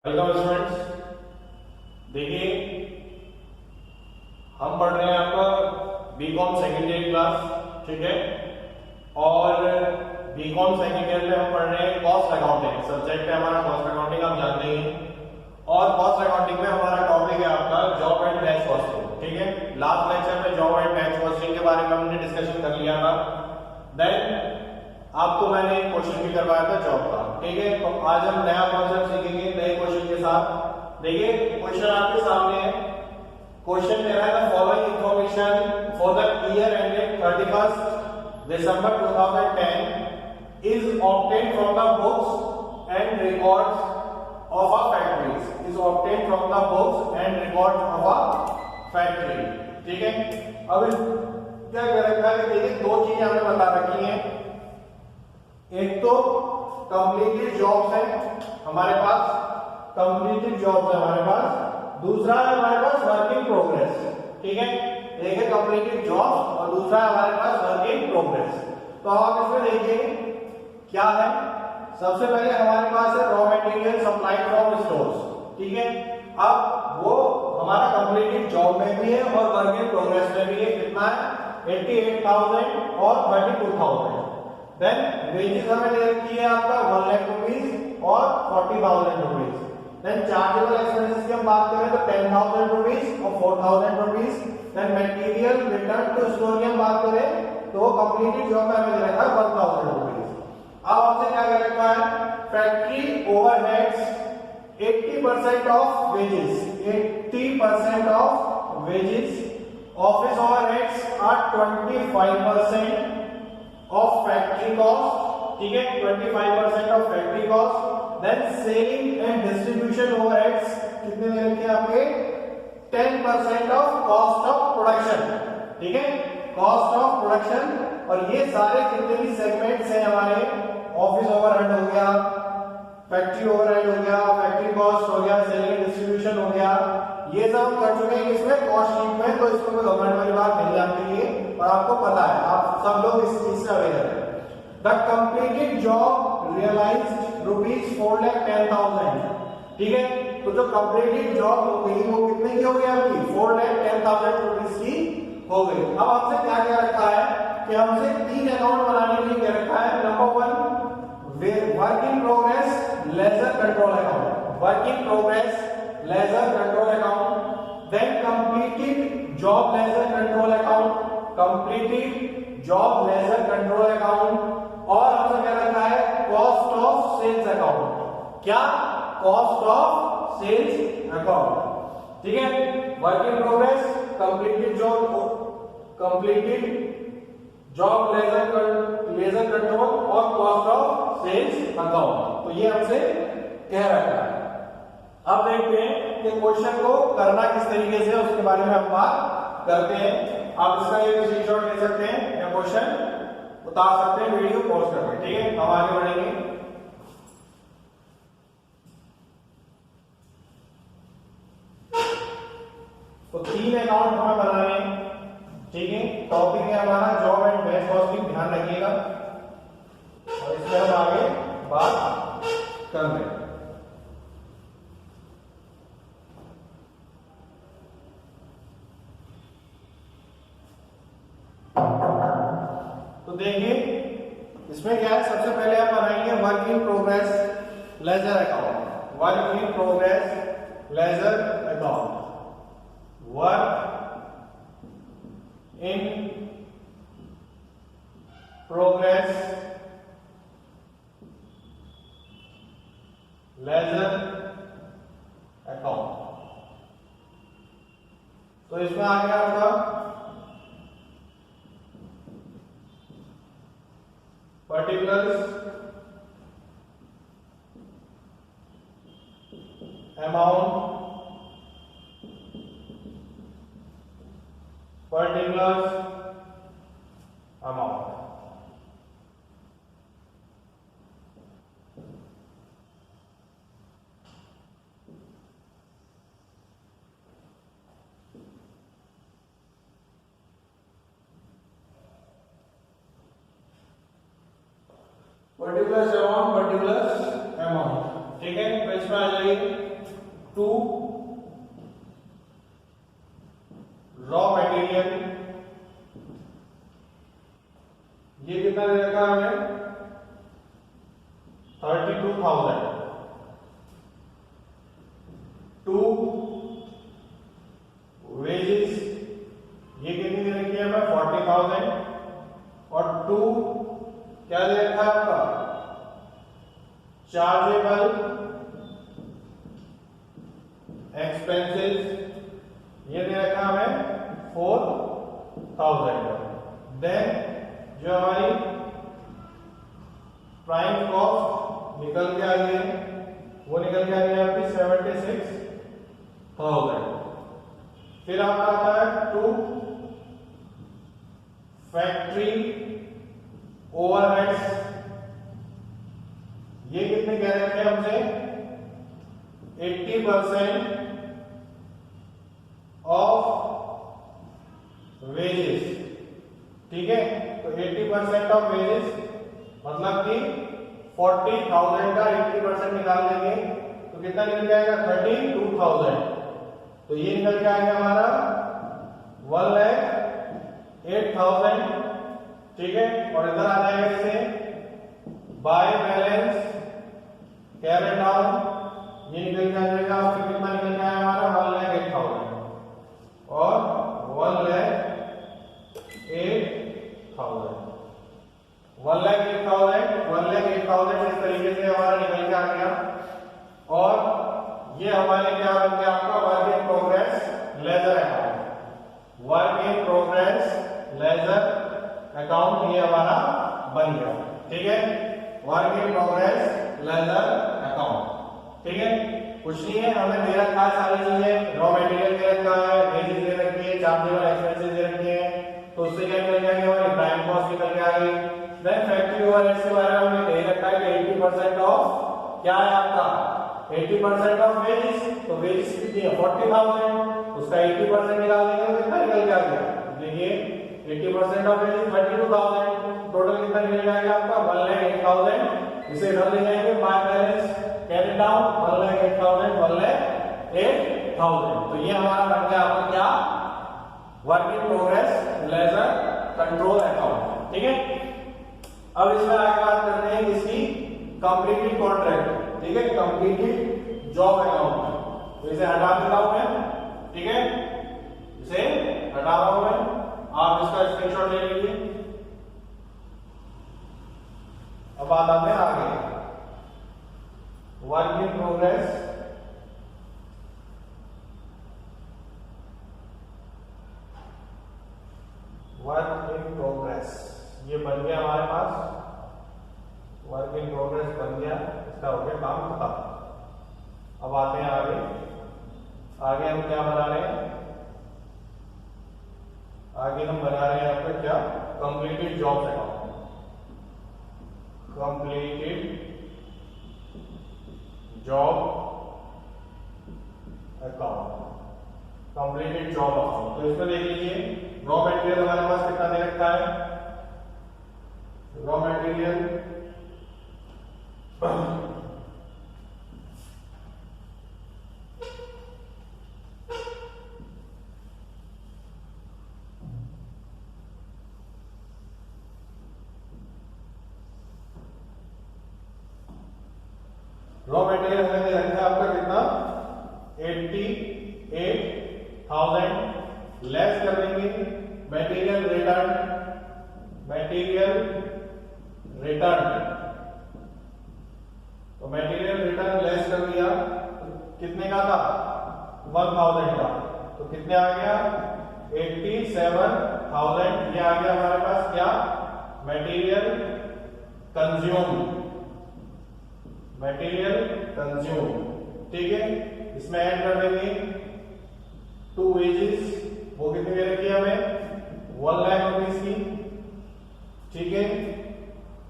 Welcome students. देखिए हम पढ़ रहे हैं आपका बीकॉम सेकेंड ईयर क्लास, ठीक है। और बीकॉम सेकेंड ईयर में हम पढ़ रहे हैं कॉस्ट अकाउंटिंग। सब्जेक्ट है हमारा कॉस्ट अकाउंटिंग, आप जानते ही हैं। और कॉस्ट अकाउंटिंग में हमारा टॉपिक है आपका जॉब एंड बैच कॉस्टिंग, ठीक है। लास्ट लेक्चर में जॉब एंड बैच कॉस्टिंग के बारे में हमने डिस्कशन कर लिया था। देन आपको मैंने एक क्वेश्चन भी करवाया था जॉब का, ठीक है। तो आज हम नया कॉन्सेप्ट सीखेंगे नए क्वेश्चन के साथ। देखिए क्वेश्चन आपके सामने है। क्वेश्चन दे रहा है the following information for the year ended 31 December 2010 is obtained from the books and records of a factories. Is obtained from the books and records of a factory, ठीक है। अब क्या कर रखा है, देखिए दो चीजें हमें बता रखी हैं। एक तो कंप्लीटेड जॉब्स है हमारे पास, कंप्लीटेड जॉब्स है हमारे पास। दूसरा है हमारे पास वर्क इन प्रोग्रेस, ठीक है। एक है कंप्लीटेड जॉब्स और दूसरा है हमारे पास वर्क इन प्रोग्रेस। तो आप इसमें देखिए क्या है। सबसे पहले हमारे पास है raw material supplied from stores, ठीक है। अब वो हमारा कंप्लीटेड जॉब में भी है और वर्क इन प्रोग्रेस में भी है। कितना है? 88,000 और 32,000। देन वेजेस हमें दे रखी है आपका 1 लाख रुपीज और 40,000 रुपीज। देन चार्जेबल एक्सपेंसेस की हम बात करें तो 10,000 रुपीज और 4,000 rupees. Then material return to store की हम बात करें तो कंप्लीटेड जॉब में हमें दे रखा है 1,000 रुपीज। अब आपसे क्या कह रखा है, factory overheads 80% of wages, 80% of wages. Office overheads are 25% of factory cost, ठीक है। 25% of factory cost. Then selling and distribution overheads कितने दे रखे हैं आपके? 10% ऑफ कॉस्ट ऑफ प्रोडक्शन, ठीक है। Cost of production. और ये सारे जितने भी सेगमेंट्स हैं हमारे, ऑफिस ओवरहेड हो गया, फैक्ट्री ओवरहेड हो गया, फैक्ट्री कॉस्ट हो गया, सेलिंग एंड डिस्ट्रीब्यूशन हो गया, ये सब हम कर चुके हैं इसमें कॉस्ट शीट में। तो इसको मैं गवर्नमेंट वाली बात नहीं जानती है और आपको पता है, आप सब लोग इस चीज से अवेयर हैं। The completed job realised rupees 4,10,000, ठीक है। तो जो कंप्लीटेड जॉब हो गई वो कितने की हो गई आपकी? 4,10,000 रुपीज की हो गई। अब हमसे क्या क्या रखा है कि हमसे 3 अकाउंट बनाने के लिए क्या रखा है। Number 1 work in progress ledger control account, work in progress ledger control account. Then completed job ledger control account, completed job ledger control account. और हमसे क्या रखा है? Cost of sales account. क्या? कॉस्ट ऑफ सेल्स अकाउंट, ठीक है। Work in progress, completed job ledger control और cost of sales account. तो ये हमसे कह रखा है। अब देखते हैं कि क्वेश्चन को करना किस तरीके से, उसके बारे में हम बात करते हैं। आप इसका एक स्क्रीनशॉट ले सकते हैं या क्वेश्चन उतार सकते हैं वीडियो पॉज करके, ठीक है। हम आगे बढ़ेंगे। तो 3 अकाउंट हमें बनाने हैं, ठीक है। टॉपिक है हमारा जॉब एंड बैच कॉस्टिंग, ध्यान रखिएगा। और इसमें हम आगे बात कर रहे हैं। तो देखिए इसमें क्या है, सबसे पहले आप बनाएंगे work in progress ledger account. Work in progress ledger account, work in progress ledger account. तो इसमें आ गया आपका particulars, amount, particulars, amount। Particulars amount, ठीक है। तो इसमें आ जाएगी टू रॉ मटेरियल, ये कितना दे रखा है हमें 32,000, टू वेजेस ये कितनी दे रखी है हमें 40,000, और टू क्या दे रखा है आपका चार्जेबल एक्सपेंसेस, ये दे रखा है हमें 4,000। देन जो हमारी प्राइम कॉस्ट निकल के आ गई है, वो निकल के आ गई है आपकी 76,000। फिर आपका आता है टू फैक्ट्री ओवरहेड्स, ये कितने कह रहे थे हमसे 80% ऑफ वेजेस, ठीक है। तो 80% ऑफ वेजेस मतलब कि 40,000 का 80% निकाल देंगे तो कितना निकल जाएगा 32,000। तो ये निकल के आएगा हमारा 1,08,000, ठीक है। और इधर आ जाएगा इसे बाय बैलेंस कैरी डाउन, ये निकल के आ जाएगा आपका कितना निकल के आया हमारा 1,08,000 और 1,08,000 इस तरीके से हमारा निकल के आ गया। और ये हमारे क्या बन गया आपका work in progress ledger account, work in progress ledger account ये हमारा बन गया, ठीक है। Work in progress ledger account, ठीक है। कुछ नहीं है, हमें दे रखा है सारी चीजें, रॉ मटेरियल दे रखा है, वेजेस दे रखी है, चार्जेबल एक्सपेंसेस दे रखे हैं, तो उससे क्या निकल जाएगी हमारी प्राइम कॉस्ट निकल के आ गई। देन फैक्ट्री ओवरहेड्स के बारे में हमें दे रखा है कि 80% ऑफ क्या है आपका 80% ऑफ वेजेस, तो वेजेस कितनी है 40,000, उसका 80% निकाल देंगे तो कितना निकल के आ गया, देखिए 80% ऑफ वेजेस 32,000, टोटल कितना निकल जाएगा आपका 1,08,000। इसे इधर ले जाएंगे बाय बैलेंस कैरी डाउन 1,08,000 1,08,000। तो ये हमारा बन गया आपका क्या work in progress ledger control account, ठीक है। अब इसमें आगे बात करते हैं किसी कंप्लीटेड कॉन्ट्रैक्ट, ठीक है, कंप्लीटेड जॉब अकाउंट। तो इसे हटा देता हूं मैं, ठीक है, इसे हटा रहा हूं मैं, आप इसका स्क्रीनशॉट ले लीजिए। अब बात आते हैं आगे वर्क इन प्रोग्रेस ये बन गया हमारे पास, वर्क इन प्रोग्रेस बन गया, इसका हो गया काम खत्म। अब आते हैं आगे, आगे हम क्या बना रहे हैं, आगे हम बना रहे हैं आपका क्या completed jobs account, completed job account, completed job account. तो इसमें देख लीजिए रॉ मटेरियल हमारे पास कितना दे रखा है, रॉ मटेरियल रॉ मटेरियल हमें दे रखा है आपका कितना 88,000, लेस कर देंगे मटेरियल रिटर्न, मटेरियल रिटर्न, तो मटेरियल रिटर्न लेस कर दिया, कितने का था 1,000 का, तो कितने आ गया 87,000। ये आ गया हमारे पास क्या मटेरियल कंज्यूम, मटेरियल कंज्यूम, ठीक है। इसमें ऐड कर देंगे टू वेजेस, वो कितने दे रखी है हमें 1 लाख रुपीज की, ठीक है।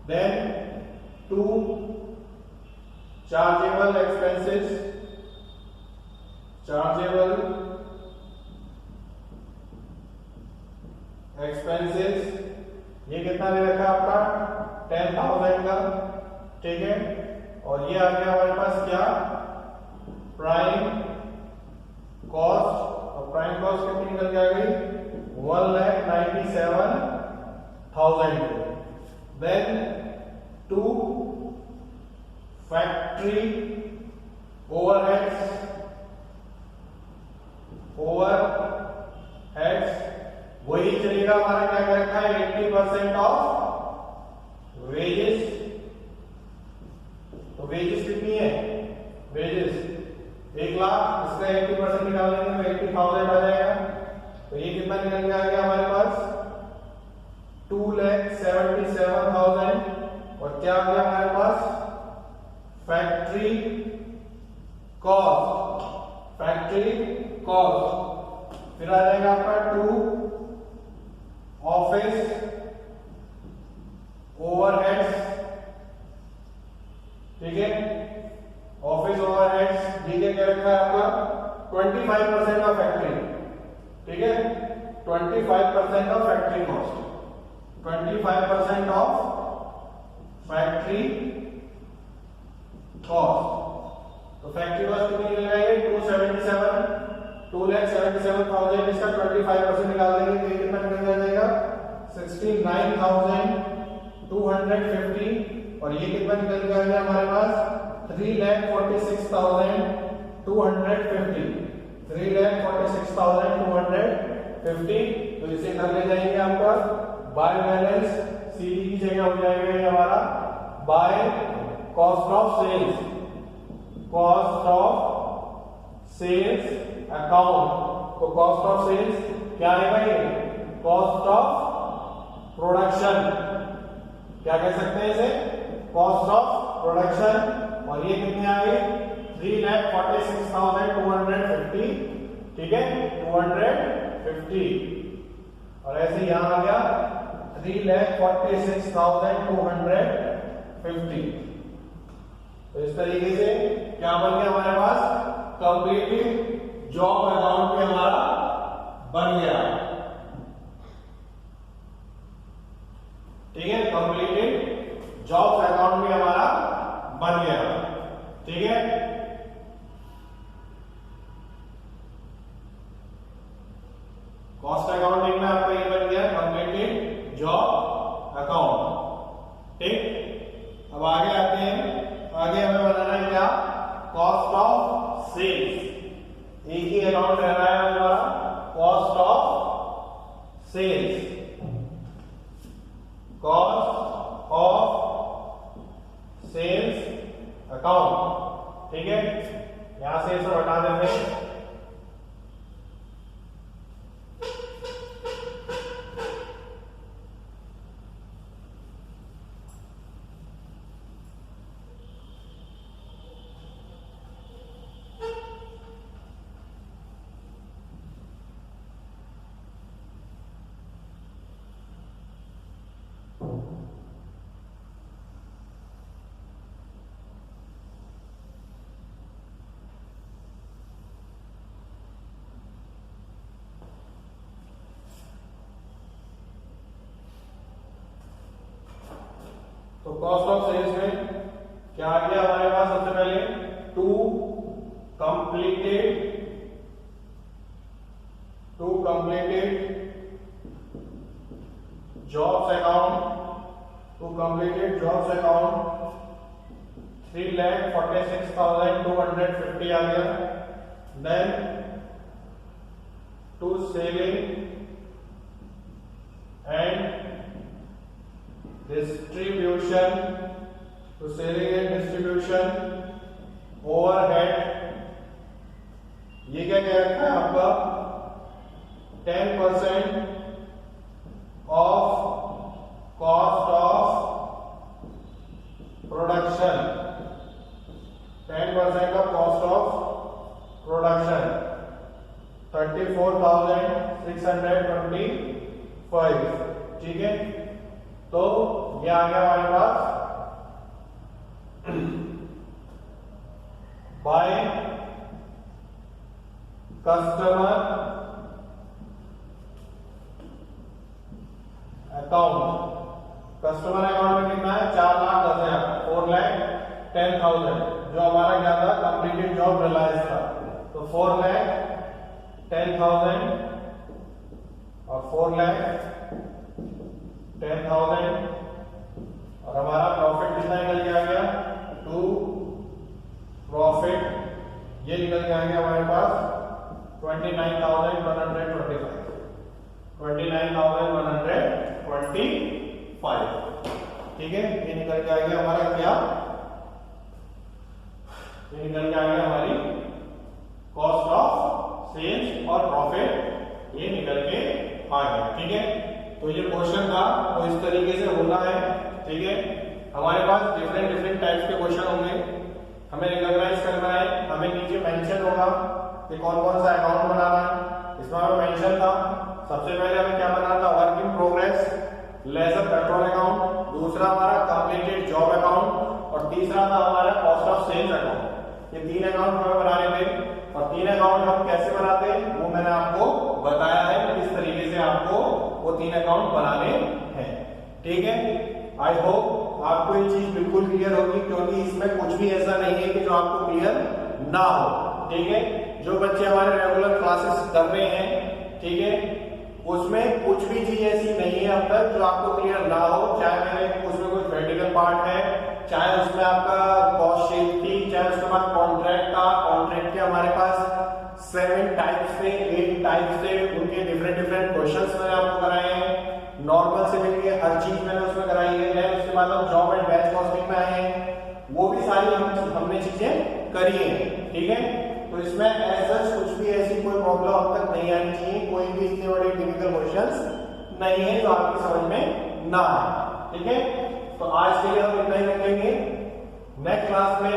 Then two chargeable expenses, chargeable expenses, ये कितना दे रखा है आपका 10,000 का, ठीक है। और ये आ गया हमारे पास क्या प्राइम कॉस्ट, और प्राइम कॉस्ट कितनी निकल के आ गई 1,97,000। देन टू फैक्ट्री ओवरहेड्स, वही चलेगा हमारा, क्या क्या रखा है 80% ऑफ वेजेस। तो वेजेस कितनी है, वेजेस 1,00,000, इसका 80% निकाल देंगे तो 80,000 आ जाएगा। तो ये कितना निकल के आ गया हमारे पास 2,77,000। और क्या आ गया हमारे पास फैक्ट्री कॉस्ट, फिर आ जाएगा आपका टू ऑफिस ओवरहेड्स, ठीक है। ऑफिस ओवरहेड्स डीके क्या रखा है आपका 25% ऑफ फैक्ट्री, ठीक है। 25% of factory cost, 25% of factory cost. तो फैक्ट्री कॉस्ट कितनी निकल जाएगी 2,77,000। इसका 25% निकाल देंगे तो कितना निकल जाएगा 69,250। और ये कितना निकल जाएगा हमारे पास 3,46,250, 3,46,250। तो इसे कर ले जाएंगे आपका बाय बैलेंस, सीडी की जगह हो जाएगा ये हमारा by cost of sales, account. तो कॉस्ट ऑफ सेल्स क्या है भाई, कॉस्ट ऑफ प्रोडक्शन, क्या कह सकते हैं इसे, कॉस्ट ऑफ प्रोडक्शन। और ये कितनी आ गई 3,46,250, ठीक है 250। और ऐसे यहां आ गया 3,46,250। तो इस तरीके से क्या बन गया हमारे पास कंप्लीटिंग जॉब अकाउंट भी हमारा बन गया, ठीक है। कंप्लीटेड जॉब अकाउंट भी हमारा बन गया, ठीक है। कॉस्ट अकाउंटिंग में आपका ये बन गया कंप्लीटेड जॉब अकाउंट, ठीक। अब आगे आते हैं, आगे हमें बनाना है क्या कॉस्ट ऑफ सेल्स। एक ही अकाउंट रह रहा है हमारा cost of sales, cost of sales account, ठीक है। यहां से इसे हटा देते हैं। तो कॉस्ट ऑफ सेल्स में क्या आ गया हमारे पास, सबसे पहले टू कंप्लीटेड जॉब्स अकाउंट 3,46,250 आ गया। Then to selling and distribution, overhead, ये क्या कह रखा है आपका 10% of cost of production, 10% of cost of production 34,625, ठीक है। तो ये आ गया हमारे पास by customer account. Customer account में कितना है 4,10,000, 4,10,000। जो हमारा क्या था, कंप्लीटेड जॉब रिलायंस था, तो 4,10,000 और 4,10,000 और हमारा प्रॉफिट कितना निकल के आ गया, टू प्रॉफिट ये निकल के आ गया हमारे पास 29,125, 29,125, ठीक है। ये निकल के आ गया हमारा क्या, ये निकल के आ गया हमारी कॉस्ट ऑफ सेल्स और प्रॉफिट, ये निकल के आ गया, ठीक है। तो ये क्वेश्चन था, तो इस तरीके से होना है, ठीक है। हमारे पास डिफरेंट टाइप्स के क्वेश्चन होंगे, हमें रिकॉग्नाइज करना है, हमें नीचे मेंशन होगा कि कौन कौन सा अकाउंट बनाना है। इसमें हमें मेंशन था, सबसे पहले हमें क्या बनाना था, work in progress, ledger petrol account, दूसरा हमारा कंप्लीटेड जॉब अकाउंट और तीसरा था हमारा कॉस्ट ऑफ सेल्स अकाउंट। ये 3 अकाउंट हमें बनाने थे और 3 अकाउंट हम कैसे बनाते हैं वो मैंने आपको बताया है, किस तरीके से आपको वो 3 अकाउंट बनाने हैं, ठीक है। आई होप आपको ये चीज बिल्कुल क्लियर होगी, क्योंकि इसमें कुछ भी ऐसा नहीं है कि जो आपको क्लियर ना हो, ठीक है। जो बच्चे हमारे रेगुलर क्लासेस कर रहे हैं, ठीक है, उसमें कुछ भी चीज ऐसी नहीं है अब तक जो आपको क्लियर ना हो, चाहे मैंने उसमें कोई प्रैक्टिकल पार्ट है, चाहे उसमें आपका कॉस्ट शीट थी, चाहे उसके बाद कॉन्ट्रैक्ट था, कॉन्ट्रैक्ट के हमारे पास 7 टाइप्स थे, 8 टाइप्स थे, उनके डिफरेंट क्वेश्चंस मैंने आपको कराए हैं, नॉर्मल से मिलकर हर चीज मैंने उसमें कराई है। उसके बाद हम जॉब एंड बैच कॉस्टिंग में आए हैं, वो भी सारी हमने चीजें करी है, ठीक है। तो इसमें ऐसा कुछ भी ऐसी कोई प्रॉब्लम अब तक नहीं आनी चाहिए, कोई भी इतने बड़े डिफिकल्ट क्वेश्चंस नहीं है जो आपकी समझ में ना आए, ठीक है। तो आज के लिए हम इतना ही रखेंगे, नेक्स्ट क्लास में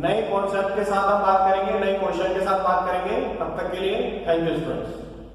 नए कॉन्सेप्ट के साथ हम बात करेंगे, नए क्वेश्चन के साथ बात करेंगे। तब तक के लिए थैंक यू स्टूडेंट्स।